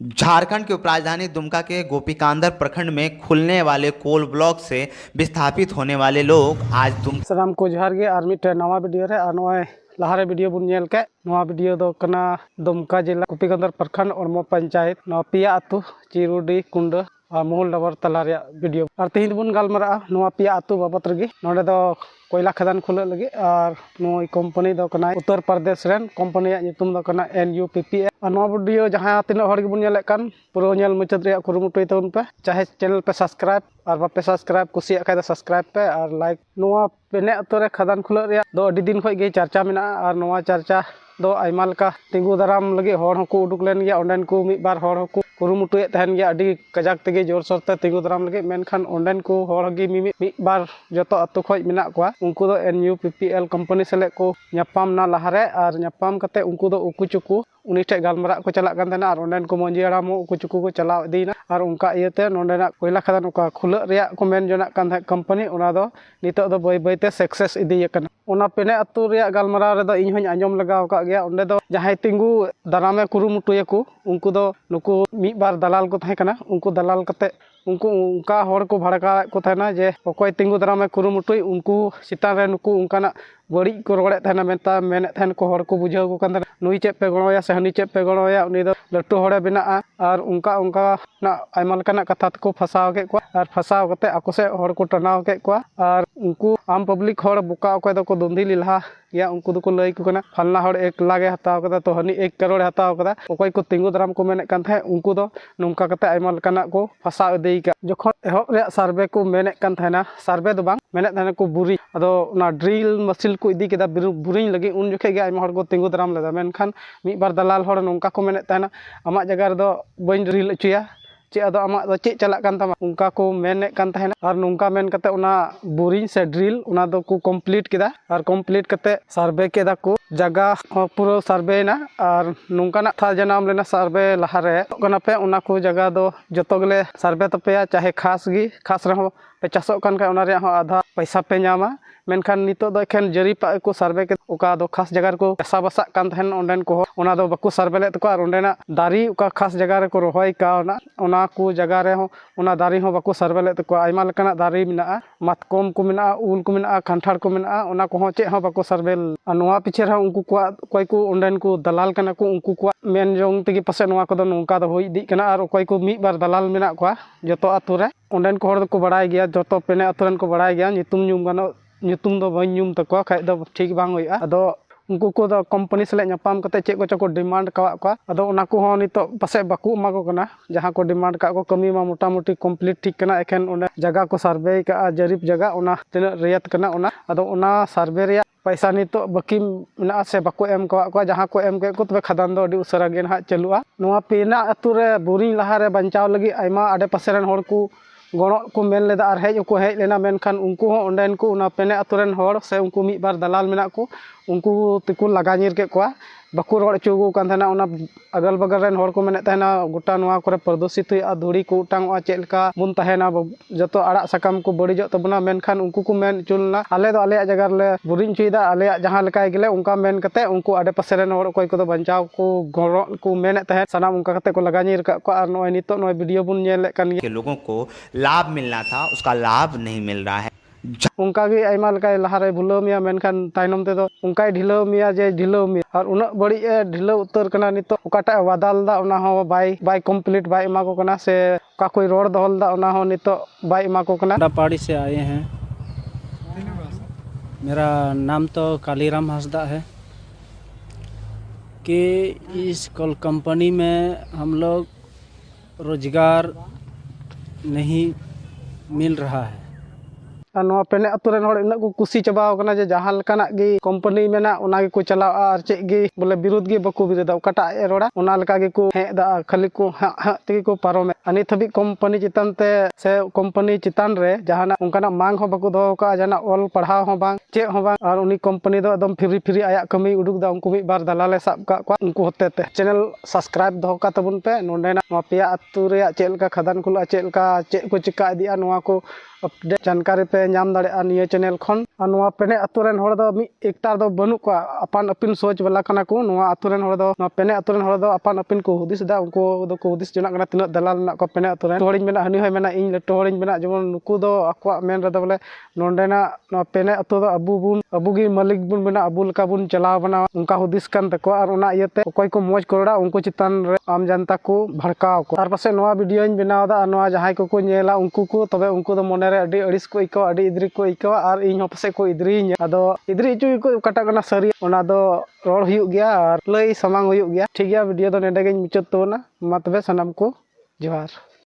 झारखंड की उपराजधानी दुमका के गोपीकांदर प्रखंड में खुलने वाले कोल ब्लॉक से विस्थापित होने वाले लोग आज सलाम को जोहार गे और मिट्टे नवा वीडियो रे और नॉय लहारे वीडियो बुन नेल के नवा वीडियो दो कना दुमका जिला गोपीकांदर प्रखंड और पंचायत नवा पिया अतु चिरुडी कुंड और मोहल डबर तला रे वीडियो और तेहिन बुन गालमरा नवा पिया अतु बाबत रगी नोडे दो कोयला खदान खुले लगी और नोई कंपनी दो कना उत्तर प्रदेश रेन कंपनी नितुम दो कना NUPPL और नवा वीडियो जहां तीना हर बुन नेल कान पुरो नेल मुचाद रे कुरुमुटुय तउन पे चाहे चैनल पे सब्सक्राइब और बापे सब्सक्राइब कुसिया खाय सब्सक्राइब पे और लाइक नवा पेने अतो रे खदान खुले रे दो अडी दिन खय गे चर्चा मेना और नवा चर्चा दो आयमा लेका तिंगु दाराम लगे हर हको उडुक लेन गया ओंडेन को मिद बार हर हको कुरुमुटुय तहन गया अडी कजाक तेगे जोर सोरते तिंगु दाराम लगे मेनखान ओंडेन को हर हगी मिद बार जतो अतो खय मेना कोआ उनको दो NUPPL कंपनी सेले को ᱧᱟᱯᱟᱢ ना लहारे और ᱧᱟᱯᱟᱢ कते उनको दो उकु चुकु उनी ठे गालमरा को चला कान तहना और ओंडेन को मंजी हाड़ाम उकु चुकु को चलाव इदीना और उनका इयते नोंडेना कोयला खदान उका खुला रिया को मेन जोना कान कंपनी ओना दो नितो दो बाय बायते सक्सेस इदी याकना ओना पेने अतु रिया गालमरा रे दो इन होñ आंजम लगाव का गया ओंडे दो जहाय तिंगु दारामे कुरुमुटुयको उनको दो नुकु मिद बार दलाल को थाय कना उनको दलाल कते उनको उनका हर को भड़का को थाना जे अकोय तिंगु दारामे कुरुमुटुय उनको चितान रे नुकु उनकाना बड़ी को रोड़े थाना मेनता मेने थान को हर को बुझाव को कान नुई चेप पे गणोया से हनी चेप पे गणोया उनी दो लट्टू हड़े बिना और उनका उनका ना आयमा लेकाना कथा को फसाव के को और फसाव कते आको से हर को टनाव के को और उनको आम पब्लिक हर बुका अकोय दो को दुंधी लिलहा या उनको दो को लई को कना फलना हर 1 लाख हताव कदा तो हनी 1 करोड़ हताव कदा अकोय को तिंगु दाराम को मेने कान थे उनको दो नुंका कते आयमा लेकाना को फसाव देई का जखन एहब रे सर्वे को मेने कान थेना सर्वे दो बांग मेने थाने को बुरी अदो ना ड्रिल मशीन को इदी केदा बुरिंग लगी उन जोखे गे आयमा हर को तिंगु दाराम लेदा मेनखान मिद बार दलाल हर नोंका को मेने थाना आमा जगह रे दो बइन ड्रिल अचुया चे अदो आमा दो चे चला कान तमा उनका को मेने कान थाना और नोंका मेन कते उना बोरिंग से ड्रिल उना दो को कंप्लीट केदा और कंप्लीट कते सर्वे केदा को जगह पूरा सर्वे ना और नोंका ना था जनाम लेना सर्वे लहारे कना पे उना को जगह दो जतो गले सर्वे तपेया चाहे खास रहो पे चासो कान का उना रे आधा पैसा पे नामा मेनखान नितो दो एखन जरीपा को सर्वे के उका दो खास जगह को ऐसा बसा कान थेन ओंडेन को ओना दो बको सर्वे ले तको और ओंडेना दारी उका खास जगह रे को रोहय का ओना को जगह रे हो ओना दारी हो बको सर्वे ले तको आयमा लेकाना दारी मिना मातकोम को मिना उल को मिना खांठार को मिना ओना को हो चे हो बको सर्वे नोआ पीछे रे उनको को कोई को ओंडेन को दलाल कना को उनको को मेन जोंग तेगी पासे नोआ को दो नोंका दो होई दी कना और कोई को मिद बार दलाल मिना को जतो अतु रे ओंडेन को हर को बड़ाय गया जतो पेने अतुरन को बड़ाय गया नितुम ᱧᱩᱢ गानो ᱧᱩᱛᱩᱢ ᱫᱚ ᱵᱟᱹᱧ ᱧᱩᱢ ᱛᱟᱠᱚᱣᱟ ᱠᱷᱟᱡ ᱫᱚ ᱴᱷᱤᱠ ᱵᱟᱝ ᱦᱩᱭᱩᱜᱼᱟ ᱟᱫᱚ उनको को दो कंपनी से ᱧᱟᱯᱟᱢ कते चेक को चको डिमांड कवा को अदो उना को हो नितो पासे बाकू एमा को कना जहां को डिमांड का को कमी मा मोटा मोटी कंप्लीट ठीक कना एखन ओने जगह को सर्वे का जरीप जगह ओना तिना रियत कना ओना अदो ओना सर्वे रे पैसा नितो बाकी मेना से बाको एम कवा को जहां को एम के को तबे खदान दो अडी उसरा गे ना चलुआ नोआ पेना अतु रे बोरिंग लहा रे बंचाव लगी आयमा आडे पासे रन हर को गणो को मेन लेदा और हेज को हेज लेना मेनखान उनको हो ओंडेन को उना पेने अतुरन हर से उनको मिद बार दलाल मेना को उनको तिकु लगा नीर के को बाकू रोड चुगु कान थाना उना अगल बगल रेन हर को मेने ताना गोटा नोआ करे प्रदूषित हुआ धूड़ी को उटांगवा चेलका बुन ताहेना जतो आड़ा सकाम को बड़िजो तबना मेनखान उनको को मेन चुलना आले दो आले जगह ले बुरिन चुइदा आले जहां लेकाय गेले उनका मेन कते उनको आडे पासे रेन हर कोई को दो बंचाव को गणो को मेने ताहे सनाम उनका कते को लगा नीर का को और नोय नितो नोय वीडियो बुन नेले कान के लोगों को लाभ मिलना था उसका लाभ नहीं मिल रहा है। उनका भी आयमा लकाय लहारे भुलो मिया मेनखान तायनम ते दो उनका ढिलो मिया जे ढिलो मिया और उना बड़ी ढिलो उतर कना नितो ओकाटा वादाल दा उना हो बाय कंप्लीट बाय एमा को कना से का कोई रोड दहल दा उना हो नितो बाय एमा को कना पहाड़ी से आए हैं। मेरा नाम तो कालीराम हंसदा है कि इस कोल कंपनी में हम लोग रोजगार नहीं मिल रहा है नोआ पेने अतुरन हर इना को कुसी चबाव कना जे जहां लकाना गे कंपनी मेना ओना गे को चलाव और चे गे बोले विरोध गे बको विरोध ओकाटा ए रोड़ा ओना लका गे को हे दा खाली को हा तेगे को पारो में ᱱᱤᱛ ᱦᱟᱹᱵᱤᱡ ᱠᱳᱢᱯᱟᱱᱤ ᱪᱮᱛᱟन ᱛᱮ ᱥᱮ ᱠᱳᱢᱯᱟᱱᱤ ᱪᱮᱛᱟन ᱨᱮ ᱡᱟᱦᱟᱱᱟᱜ ᱚᱱᱠᱟᱱᱟᱜ ᱢᱟᱝ ᱦᱚᱸ ᱵᱟᱠᱚ ᱫᱚᱦᱚ ᱠᱟᱜᱼᱟ, ᱡᱟᱦᱟᱱᱟᱜ ᱚᱞ ᱯᱟᱲᱦᱟᱣ ᱦᱚᱸ ᱵᱟᱝ, ᱪᱮᱫ ᱦᱚᱸ ᱵᱟᱝ। ᱟᱨ ᱩᱱᱤ ᱠᱳᱢᱯᱟᱱᱤ ᱫᱚ ᱮᱠᱫᱚम ᱯᱷᱤᱨᱤ ᱟᱭᱟᱜ ᱠᱟᱹᱢᱤ ᱩᱰᱩᱠ ᱫᱟ। ᱩᱱᱠᱩ ᱢᱤᱫ ᱵᱟᱨ ᱫᱟᱞᱟᱞᱮ ᱥᱟᱵ ᱠᱟᱜ ᱠᱚᱣᱟ ᱩᱱᱠᱩ ᱦᱚᱛᱮ ᱛᱮ। ᱪᱮᱱᱮᱞ ᱥᱟᱵᱥᱠᱨᱟइब ᱫᱚᱦᱚ ᱠᱟᱜ ᱛᱟᱵᱚᱱ ᱯᱮ। ᱱᱚᱰᱮᱱᱟᱜ ᱱᱚᱣᱟ ᱯᱮᱭᱟ ᱟᱹᱛᱩ ᱨᱮᱭᱟᱜ ᱪᱮᱫ ᱞᱮᱠᱟ ᱠᱷᱟᱫᱟᱱ ᱠᱷᱩᱞᱟᱹᱜᱼᱟ, ᱪᱮᱫ ᱠᱚ ᱪᱤᱠᱟ ᱤᱫᱤᱜᱼᱟ, ᱱᱚᱣᱟ ᱠᱚ अपडेट जानकारी पे नाम दाड़ेगा निया चैनल खन। और नवा पेने अतुरेन हर दो मि एकतार दो बनु को अपन अपिन सोच वाला कना को। नवा अतुरेन हर दो नवा पेने अतुरेन हर दो अपन अपिन को हुदिस दा उनको दो को हुदिस जना कना तिना दलाल ना को पेने अतुरेन तोड़िन मेना हनी होय मेना इन लटोड़िन मेना जेमन नुकु दो अक्वा मेन रे दो बोले नोंडेना नवा पेने अतु दो अबू गी मालिक बुन मेना अबू लका बुन चलाव बना उनका हुदिस कन तको। और उना इयते कोई को मौज कोड़ा उनको चितान रे आम जनता को भड़काव को। और पासे नवा वीडियो इन बनाव दा नवा जहाय को नेला उनको को तबे उनको दो मने रे अडी अड़िस को इको अडी इद्री को इकवा। और इन हो पासे को इद्रीñ आदो इद्री चु को कटा कना सरी ओना दो रोड हुयु गया और लई समांग हुयु गया। ठीक गया वीडियो दो नेडे गेñ मुचाद तोना मा तबे सनाम को जोहार।